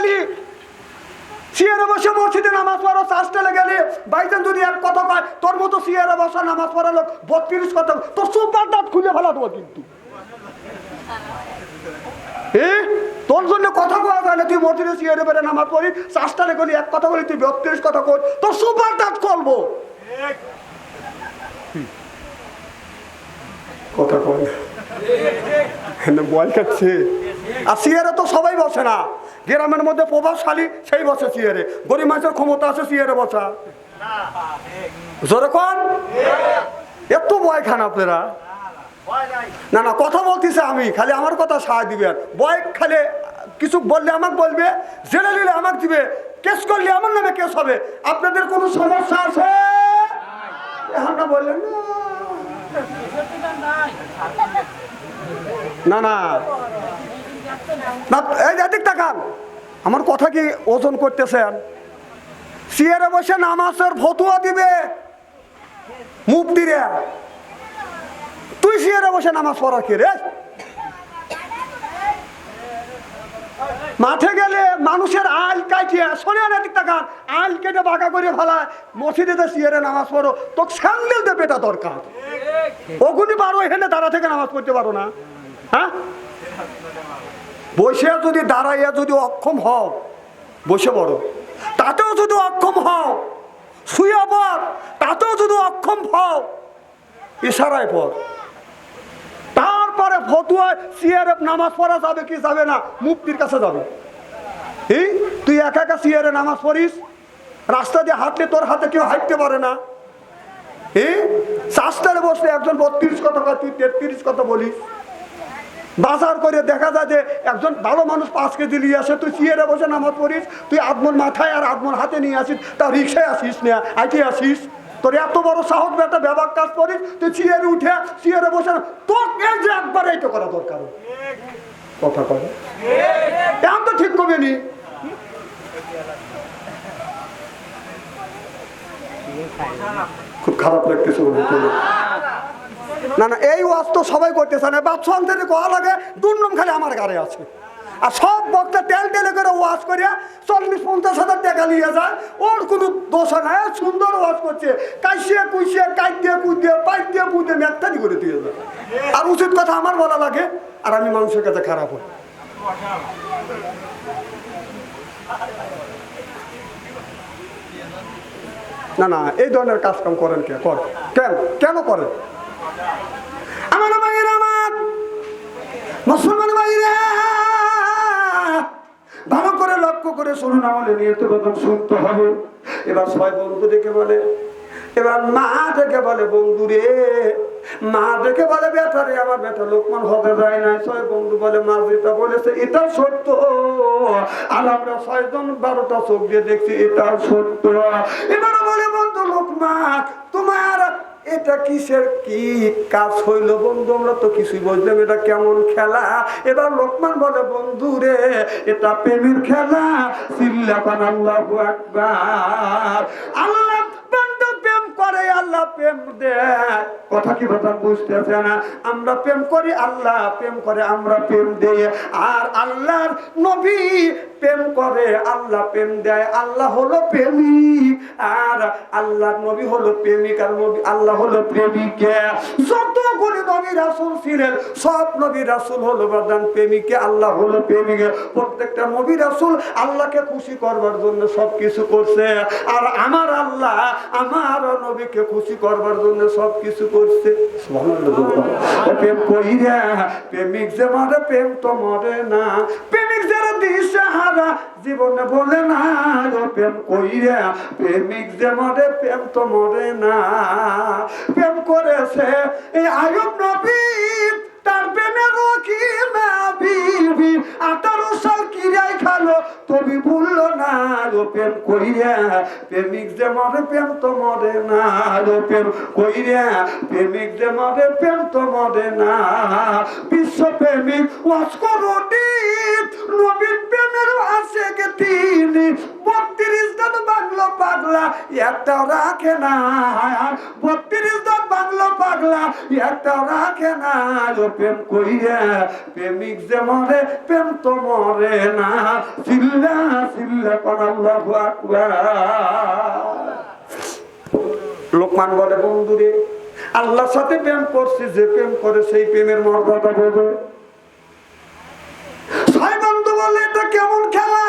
গেলি, সিয়ারে বসে মসজিদে নামাজ পড়ো, চাষটালে গেলি, বাইজান যদি এক কথা কয় তোর মতো সিয়ারে বসা নামাজ পড়া লোক 32 কথা, তোর সুপার দাঁত খুলে ফেলা দেবো কিন্তু। তোর জন্য কথা কোয়া যায় না, তুই মসজিদে সিয়ারে বেড়ে নামাজ পড়ি, চাষটালে গেলি এক কথা বলি, তুই 32 কথা কই, তোর সুপার দাঁত করবো। কথা কয় বল খাচ্ছে। আর সিয়ারে তো সবাই বসে না, গ্রামের মধ্যে প্রভাবশালী সেই বসে সিয়ারে, গরিব মানুষের ক্ষমতা আছে সিয়ারে বসা। যেরকম এত ভয় খান আপনারা। না না কথা বলতেছে আমি, খালি আমার কথা সাহায্য দিবেন। ভয় খালি কিছু বললে আমাকে বলবে, জেনে নিলে আমাকে দিবে, কেস করলে আমার নামে কেস হবে। আপনাদের কোনো সমস্যা আছে? এখন না বললেন না না না, এই দিক তাকান, আমার কথা কি ওজন করতেছেন? সিয়ারে বসে নামাজের ফতুয়া দিবে মুফতিরা, তুই সিয়ারে বসে নামাজ পড়া কে রে? মাঠে গেলে মানুষের আল কাটিয়ে শোনে না, দিক তাকান, আল কেটে বাঁকা করে ফেলায়, মসজিদে সিয়ারে নামাজ পড়ো, তোকে স্যান্ডেল দিয়ে পেটা দরকার। ওগুনি পারো, এখানে দাঁড়া থেকে নামাজ পড়তে পারো না? হ্যাঁ, বসে যদি দাঁড়াইয়া যদি অক্ষম হও বসে পড়ো, তাতেও যদি অক্ষম হও শুয়ে পড়, তাতেও যদি অক্ষম হও ইশারায় পড়। তারপরে ফতুয়া সিয়ারে নামাজ পড়া যাবে কি যাবে না মুফতির কাছে যাবে। তুই একা একা সিয়ারে নামাজ পড়িস, রাস্তা দিয়ে হাঁটলে তোর হাতে কেউ হাঁটতে পারে না। চাষটারে বসলে একজন 32 কথা কয়, তুই 33 কথা বলিস। বাজার করে দেখা যায় যে একজন ভালো মানুষ 5 কেজি নিয়ে আসে, তুই সিয়ারে বসে নামাজ পড়িস, তুই আদমন মাথায় আর আদমন হাতে নিয়ে আসিস, তা রিক্সায় আসিস না আইতে আসিস, তোর এত বড় সাহস বেটা ব্যবহার কাজ করিস, তুই সিয়ারে উঠে সিয়ারে বসে তোকে যে একবার এইটা করা দরকার। কথা কবে এখন তো ঠিক কবে নি। খুব খারাপ লাগতেছে না না, এই ওয়াজ তো সবাই করতেছে না, বাচ্চা থেকে কোয়া লাগে দুর্নম খালি আমার গাড়ি আছে। আর সব বক্তা তেল টেলে করে ওয়াজ করিয়া 40-50 হাজার টাকা নিয়ে যায়, ওর কোনো দোষ নাই, সুন্দর ওয়াজ করছে, কাইসিয়ে কুইসিয়ে কাইট দিয়ে কুই দিয়ে পাইপ দিয়ে পুই দিয়ে ম্যাকটানি করে দিয়ে যায়। আর উচিত কথা আমার বলা লাগে, আর আমি মানুষের কাছে খারাপ হই। না না, এই ধরনের কাজ কাম করেন কে? কেন করেন? আমার ভাইয়েরা, আমার মুসলমান ভাইরা, ভালো করে লক্ষ্য করে শুনুন, আমাদের নিয়ে তো কথা শুনতে হবে। এবার 6 বন্ধু ডেকে বলে, এবার মা ডেকে বলে বন্ধু রে, মা ডেকে বলে বেটা রে, আমার বেটা লোকমান হতে যায় না। 6 বন্ধু বলে মা যেটা বলেছে এটা সত্য, আর আমরা 6 জন 12টা চোখ দিয়ে দেখছি এটা সত্য। এবার বলে বন্ধু লোকমান তোমার এটা কিসের কি কাজ হইল বন্ধু, আমরা তো কিছুই বুঝলাম, এটা কেমন খেলা? এবার লোকমান বলে বন্ধু রে, এটা প্রেমের খেলা। চিল্লাপান আল্লাহু আকবার। আল্লাহ বান্দা প্রেম করে, আল্লাহ প্রেম দেয়। কথা কি কথা বুঝতেছে না? আমরা প্রেম করি, আল্লাহ প্রেম করে, আমরা প্রেম দেই। আর আল্লাহর নবী প্রেম করে, আল্লাহ প্রেম দেয়। আল্লাহ হলো প্রেমিক আর আল্লাহর নবী হলো প্রেমিক, আর নবী আল্লাহ হলো প্রেমিক। যতগুলি নবী রাসূল ছিলেন সব নবী রাসূল হলো প্রধান প্রেমিক, আল্লাহ হলো প্রেমিক। প্রত্যেকটা নবী রাসূল আল্লাহকে খুশি করবার জন্য সবকিছু করছে, আর আমার আল্লাহ আমার নবীকে খুশি করবার জন্য সবকিছু করছে। প্রেম কইরা প্রেমিক যে মরে প্রেম তো মরে না, প্রেমিক যারা দিশাহারা জীবনে বলে না, প্রেম কইরা প্রেমিক যে মরে প্রেম তো মরে না। প্রেম করেছে এই আইয়ুব নবী, তার প্রেমের রকিনা বিবি 18 সাল কিরাই খালো তবে ভুললো না। প্রেম কইরা প্রেমিক যে মরে প্রেম তো মরে না, প্রেম কইরা প্রেমিক যে মরে প্রেম তো মরে না। বিশ্ব প্রেমিক ওয়াজ করুনি, নবীর প্রেমের আশেক তিনি 32 জন বাংলা পাগলা একটাও রাখে না, 32 জন বাংলা পাগলা একটা রাখে না প্রেম কইয়া প্রেমিক যে মরে প্রেম তো মরে না চিল্লা চিল্লা কোন আল্লাহু আকবার। লোকমান বলে বন্ধুরে আল্লাহর সাথে প্রেম করছি, যে প্রেম করে সেই প্রেমের মর্যাদা বোঝে। ছয় বন্ধু বলে এটা কেমন খেলা?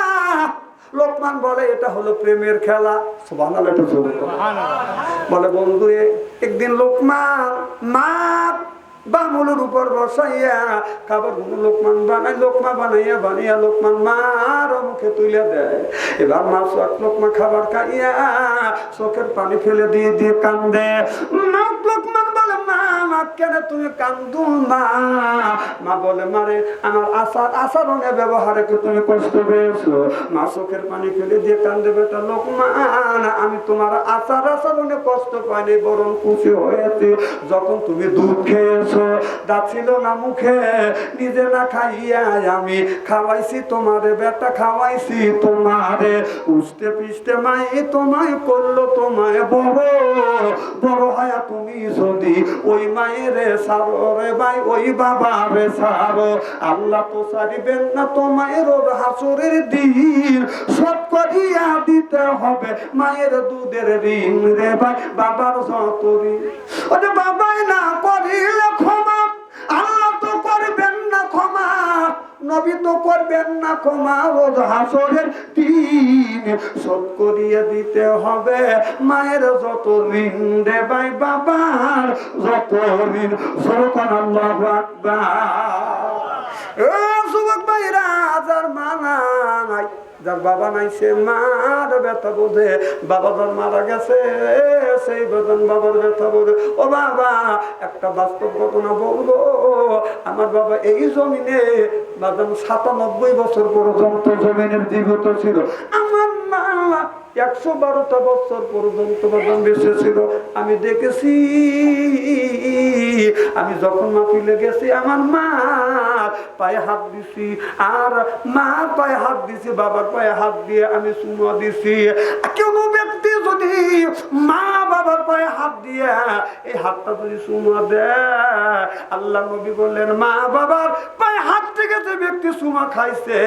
লোকমান বলে এটা হলো প্রেমের খেলা। সুবহানাল্লাহ। বলে বন্ধুরে একদিন লোকমান মাছ বামুলের উপর বসাইয়া খাবার গুলো লোকমান বানাই লোকমা বানাইয়া লোকমান মার মুখে তুলে দেয়। এবার মা লোকমা খাবার খাইয়া চোখের পানি ফেলে দিয়ে দিয়ে কান্দে। লোকমান বলে মা কেন তুমি কান্দু? মা বলে মারে আমার আচরণে ব্যবহারে তুমি কষ্ট পেয়েছো। মা চোখের পানি ফেলে দিয়ে কান্দে। বেটা লোকমান আমি তোমার আচরণে কষ্ট পাইনি, বরং খুশি হয়েছে যখন তুমি দুধ খেয়েছো, দাঁত ছিল না মুখে, নিজে না খাইয়া আমি খাওয়াইছি তোমারে। বেটা খাওয়াইছি তোমারে, উষ্টে পিষ্টে মাই তোমায় করলো তোমায় বড় বড় হয়া তুমি যদি ওই মায়ের সারো রে ভাই ওই বাবারে সারো, আল্লাহ তো সারিবেন না তোমায় রোজ হাসরের দিন। সব করিয়া দিতে হবে মায়ের দুধের ঋণ রে ভাই, বাবার যত ঋণ। ওরে বাবাই না করিলে ক্ষমা আল্লাহ তো করবেন না ক্ষমা, নবী তো করবেন না ক্ষমা। রোজ হাসরের দিন শোধ করিয়ে দিতে হবে মায়ের যত ঋণ রে ভাই, বাবার যত ঋণ। যখন আল্লাহু আকবার। যুবক ভাইরা যার মা নাই যার বাবা নাই সে মার ব্যথা বোঝে। বাবা যার মারা গেছে সেই বেতন বাবার ব্যথা বোঝে। ও বাবা একটা বাস্তব ঘটনা বলবো। আমার বাবা এই জমিনে ৯৭ বছর পর্যন্ত জমিনের জীবিত ছিল। আমার মা ১১২টা বছর পর্যন্ত বেঁচে ছিল। আমি দেখেছি আমি যখন মাহফিলে গেছি আমার মা পায়ে হাত দিছি, আর মা পায়ে হাত দিছি, বাবার পায়ে হাত দিয়ে আমি চুমা দিছি। কোন ব্যক্তি যদি মা বাবার পায়ে হাত দিয়ে এই হাতটা যদি চুমা দেয়, আল্লাহ নবী বললেন মা বাবার পায়ে হাত থেকে যে ব্যক্তি চুমা খাইছে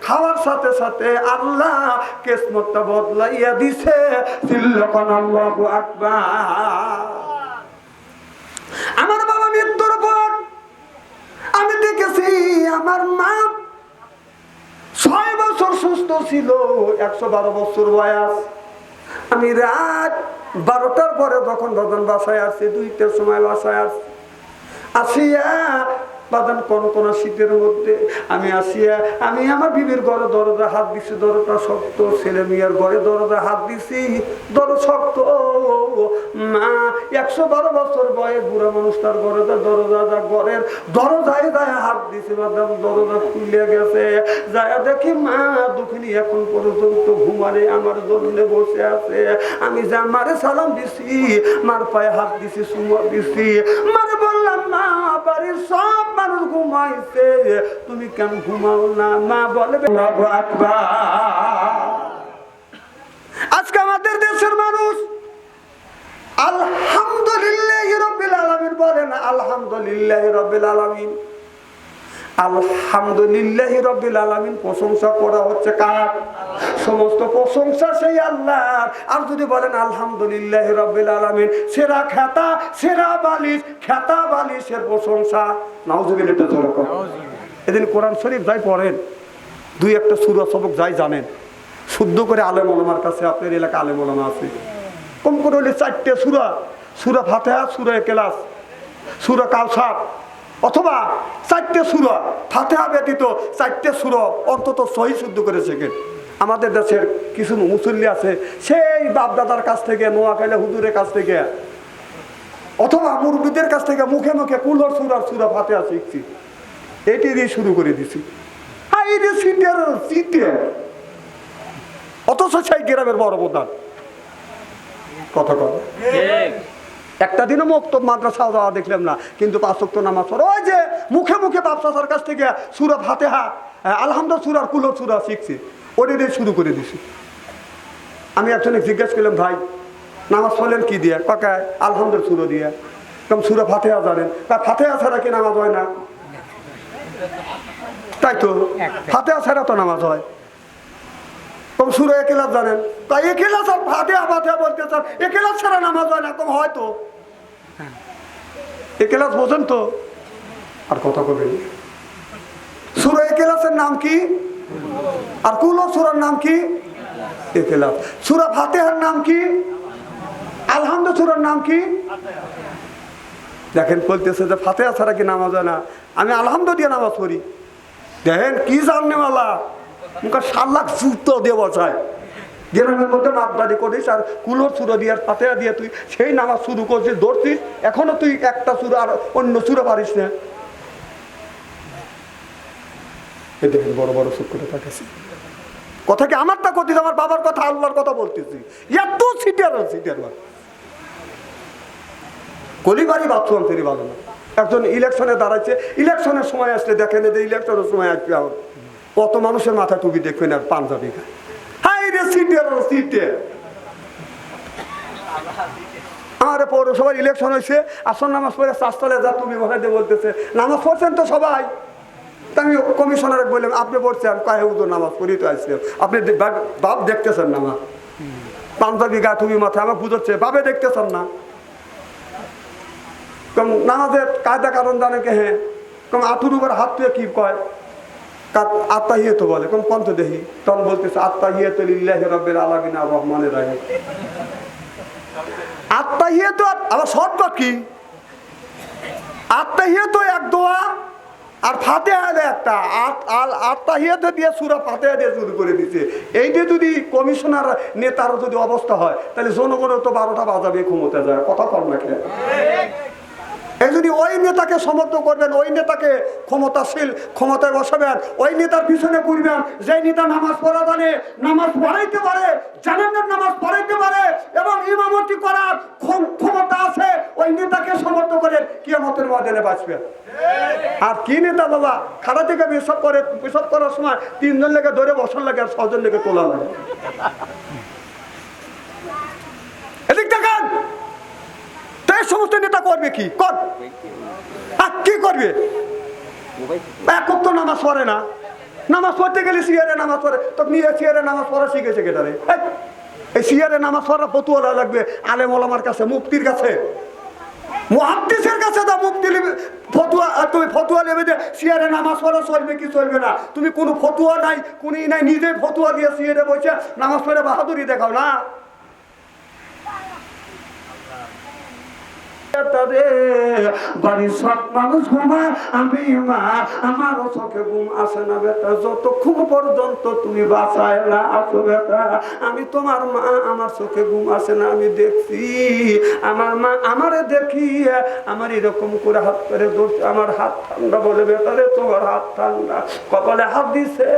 খাওয়ার সাথে সাথে আল্লাহ কিসমতটা বদলাইয়া দিছে। আল্লাহু আকবার। আমার বাবা মৃত্যুর পর আমি দেখেছি আমার মা 6 বছর সুস্থ ছিল, 112 বছর বয়স। আমি রাত 12টার পরে যখন বাসায় আসছি, 2টার সময় বাসায় আসিয়া বাদান কোন শীতের মধ্যে আমি আসিয়া আমি আমার বিবির ঘরে দরজা হাত দিছি, দরজা শক্ত। ছেলে মেয়ের ঘরে দরজা হাত দিছি, দরজা শক্ত। মা 112 বছর বয়স বুড়া মানুষ, তার ঘরের দরজায় যায় হাত দিছি। বাদাম দরজা খুলে গেছে, যায় দেখি মা দুঃখিনী এখন পর্যন্ত ঘুমারে আমার জন্য বসে আছে। আমি যা মারে সালাম দিছি, মার পায়ে হাত দিছি, চুমা দিছি। মারে বললাম মা বাড়ির সব মানুষ ঘুমাইছে, তুমি কেন ঘুমাও না? মা বলে আল্লাহু আকবার। আজকে আমাদের দেশের মানুষ আলহামদুলিল্লাহি রাব্বিল আলামিন বলেন। আলহামদুলিল্লাহি রাব্বিল আলামিন, আলহামদুলিল্লাহি রাব্বিল আলামিন। প্রশংসা করা হচ্ছে কার? সমস্ত প্রশংসা সেই আল্লাহর। আর যদি বলেন আলহামদুলিল্লাহি রাব্বিল আলামিন, সেরা খেতা সেরা বালিশ, খেতা বালিশের প্রশংসা। নাউজুবিল্লাহ। এদিন কোরআন শরীফ যাই পড়েন, 2-1টা সূরা সবক যাই জানেন, শুদ্ধ করে আলেম ওলামার কাছে, আপনার এলাকা আলেম ওলামা আছে, কম করে হলে 4টে সূরা, সূরা ফাতিহা, সূরা ইখলাস, সূরা কাউসার, অথবা 4টে সূরা ফাতিহা ব্যতীত 4টে সূরা অন্তত সহি শুদ্ধ করে শেখেন। আমাদের দেশের কিছু মুসল্লি আছে সেই বাপ দাদার কাছ থেকে, নোয়াখালী হুজুরের কাছ থেকে, অথবা মুরব্বিদের কাছ থেকে মুখে মুখে কুলর সূরা ফাতিহা শিখছি, এটি দিয়ে শুরু করে দিছি। অথচ সেই গ্রামের বড় প্রধান কথা কথা একটা দিনও মক্তব মাদ্রাসাও যাওয়া দেখলাম না, কিন্তু 5 ওয়াক্ত নামাজ পড়ে। ওই যে মুখে মুখে বাপ চাচার কাছ থেকে সূরা ফাতিহা, আলহামদুলিল্লাহ সূরার কুলর সূরা শিখছি, ওটি দিয়ে শুরু করে দিছি। আমি একজনে জিজ্ঞেস করলাম ভাই নামাজ পড়লেন কি দিয়ে? কাকা আলহামদুলিল্লাহ সূরা দিয়ে। কম সূরা ফাতিহা জানেন, তা ফাতিহা ছাড়া কি নামাজ হয় না? তাই তো, ফাতিহা ছাড়া তো নামাজ হয়। কম সূরা ইখলাস জানেন, তাই ইখলাস আর ফাতিহা ফাতিহা বলতে চান, ইখলাস ছাড়া নামাজ হয় না, কম হয়তো ইখলাস বোঝেন তো? আর কথা বলবেন, সূরা ইখলাসের নাম কি? আর কুল সূরার নাম কি? ইখলাস। সূরা ফাতিহার নাম কি? আলহামদু সূরার নাম কি? দেখেন বলতেছে যে ফাতিহা ছাড়া কি নামাজ হয় না, আমি আলহামদু দিয়ে নামাজ পড়ি। দেখেন কি জানেওয়ালা, মুখে 7 লাখ জুতো দিয়ে বসায়। গ্রামের মধ্যে মাপদারি করিস আর কুলোর সূরা দিয়ে আর ফাতিহা দিয়ে তুই সেই নামাজ শুরু করছিস, ধরছিস, এখনো তুই একটা সূরা আর অন্য সূরা পারিস না। দেখেন বড় বড় চুপ করে থাকেছি, কথা কি আমারটা করছিস, আমার বাবার কথা আল্লাহর কথা বলতেছি। এত সিটিয়ার কলিবাড়ি বাথরুম ফেরি ভালো না। একজন ইলেকশনে দাঁড়াচ্ছে, ইলেকশনের সময় আসলে দেখেন যে ইলেকশনের সময় আসবে কত মানুষের মাথা টুপি দেখবেন আর পাঞ্জাবি গায়ে। হাই রে সিটিয়ার সিটিয়ার। আমার পৌরসভার ইলেকশন হয়েছে, আসন নামাজ পড়ে চাষতলে যা তুমি ভাষাতে বলতেছে নামাজ পড়ছেন তো সবাই। আমি কমিশনার বললাম আপনি পড়ছেন, কয়ে উদর নামাজ পড়ি তো আসছে, আপনি বাপ দেখতেছেন না, আমার পাঞ্জাবি গা টুপি মাথায়, আমার বুঝাচ্ছে বাবে দেখতেছেন না। কম নামাজের কায়দা কারণ জানে কে? হ্যাঁ, কম আঁতুর উপর হাত তুই কি কয়? আত্মাহিয়াত বলে, কম কন্ত দেখি, তখন বলতেছে আত্মাহিয়াত লিল্লাহি রাব্বিল আলামিন আর রহমানির রহিম। আত্মাহিয়াত আবার শর্টকাট কি? আত্মাহিয়াত এক দোয়া আর ফাতিহা হলো একটা। আত্মাহিয়াত দিয়ে সূরা ফাতিহা দিয়ে শুরু করে দিচ্ছে। এইটা যদি কমিশনার নেতারও যদি অবস্থা হয়, তাহলে জনগণের তো 12টা বাজাবে ক্ষমতা যায়। কথা কর না কেন? এই যদি ওই নেতাকে সমর্থন করবেন, ওই নেতাকে ক্ষমতায় বসাবেন, ওই নেতার পিছনে ঘুরবেন, যে নেতা নামাজ পড়া জানে, নামাজ পড়াইতে পারে, জানানোর নামাজ পড়াইতে পারে এবং ইমামতি করার ক্ষমতা আছে, ওই নেতাকে সমর্থন করেন, কিয়ামতের ময়দানে বাঁচবেন। আর কি নেতা বাবা, খাড়া থেকে পেশাব করার সময় 3 জন লেগে ধরে বসার লাগে আর 6 জন লেগে তোলা লাগে। এদিক দেখান, সমস্ত নেতা করবে কি? কি করবে? একক তো নামাজ পড়ে না, নামাজ পড়তে গেলে সিয়ারে নামাজ পড়ে, তো নিয়ে সিয়ারে নামাজ পড়া শিখেছে কেটারে? এই সিয়ারে নামাজ পড়া ফতুয়া লাগবে আলেম ওলামার কাছে, মুফতির কাছে, মুহাদ্দিসের কাছে দাও, মুফতি ফতুয়া। তুমি ফতুয়া নেবে যে সিয়ারে নামাজ পড়া চলবে কি চলবে না, তুমি কোনো ফতুয়া নাই, কোনই নাই, নিজে ফতুয়া দিয়ে সিয়ারে বসে নামাজ পড়ে বাহাদুরি দেখাও না। বাড়ির সব মানুষ ঘুমায়, আমি মা, আমারও চোখে ঘুম আসে না বেটা, যতক্ষণ পর্যন্ত তুমি বাসায় না আসো বেটা, আমি তোমার মা, আমার চোখে ঘুম আসে না। আমি দেখছি আমার মা আমারে দেখি আমার এরকম করে হাত করে ধরছে, আমার হাত ঠান্ডা, বলে বেটা রে তোমার হাত ঠান্ডা, কপালে হাত দিছে,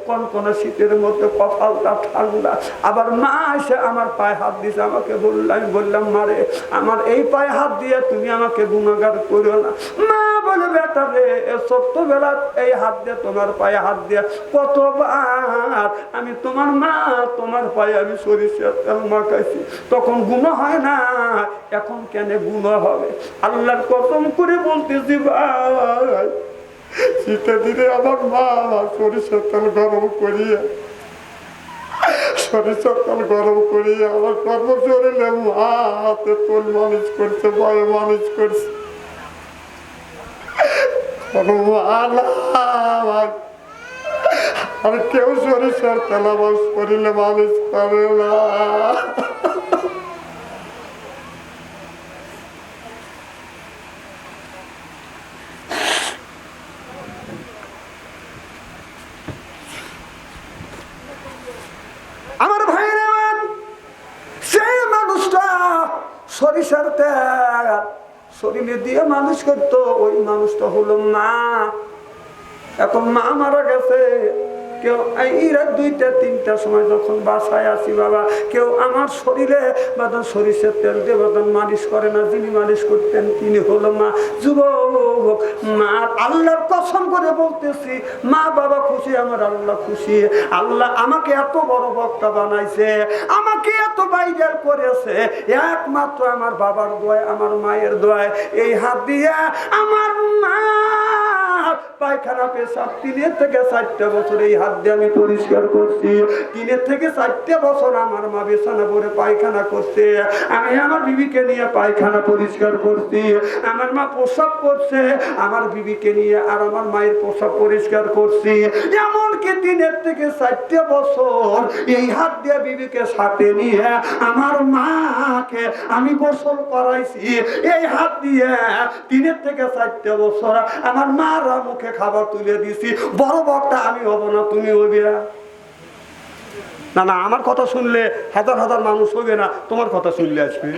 কনকনে শীতের মধ্যে কপালটা ঠান্ডা। আবার মা এসে আমার পায়ে হাত দিছে, আমাকে আমি বললাম মারে, আমার এই পায়ে হাত দিয়ে তুমি আমাকে গুনাহগার করো না। মা বলে বেটা রে, ছোট্টবেলা এই হাত দিয়ে তোমার পায়ে হাত দিয়ে কতবার আমি তোমার মা, তোমার পায়ে আমি সরিষার তেল মাখাইছি, তখন গুনাহ হয় না, এখন কেন গুনাহ হবে? আল্লাহর কসম করে বলতেছি ভাই, শীতের দিনে আমার মা সরিষার তেল গরম করিয়া গরম করি আমার কর্মশরীরে হাতে তোল মালিশ করছে, বয়ে মালিশ করছে। আর কেউ সরিষার তেলাবাস করিলে মালিশ করে না। আমার ভাইরা, সেই মানুষটা সরিষার তেল শরীরে দিয়ে মানুষ করতো, ওই মানুষটা হলো মা। এখন মা মারা গেছে, কেউ এই রাত 2টা 3টার সময় যখন বাসায় আসি বাবা, কেউ আমার শরীরে বাদন সরিষার তেল দিয়ে বাদন মালিশ করে না, যিনি মালিশ করতেন তিনি হলো মা। যুবক মা, আল্লাহর কসম করে বলতেছি, মা বাবা খুশি, আমার আল্লাহ খুশি। আল্লাহ আমাকে এত বড় বক্তা বানাইছে, আমাকে এত বাইরের করেছে একমাত্র আমার বাবার দোয়ায়, আমার মায়ের দোয়ায়। এই হাত দিয়ে আমার মা পায়খানা পেশাব 3 থেকে 4টা বছর এই হাত দিয়ে আমি পরিষ্কার করছি। 3 থেকে 4টা বছর আমার মা বিছানা পরে পায়খানা করছে, আমি আমার বিবিকে নিয়ে পায়খানা পরিষ্কার করছি। আমার মা প্রসাব করছে, আমার বিবিকে নিয়ে আর আমার মায়ের প্রসাব পরিষ্কার করছি। এমনকি 3 থেকে 4টা বছর এই হাত দিয়ে বিবিকে সাথে নিয়ে আমার মাকে আমি গোসল করাইছি। এই হাত দিয়ে 3 থেকে 4টা বছর আমার মার মুখে খাবার তুলে দিছি। বড় বক্তা আমি হব না, তুমি হইবে না? না, আমার কথা শুনলে হাজার হাজার মানুষ হবে না, তোমার কথা শুনলে আসবে।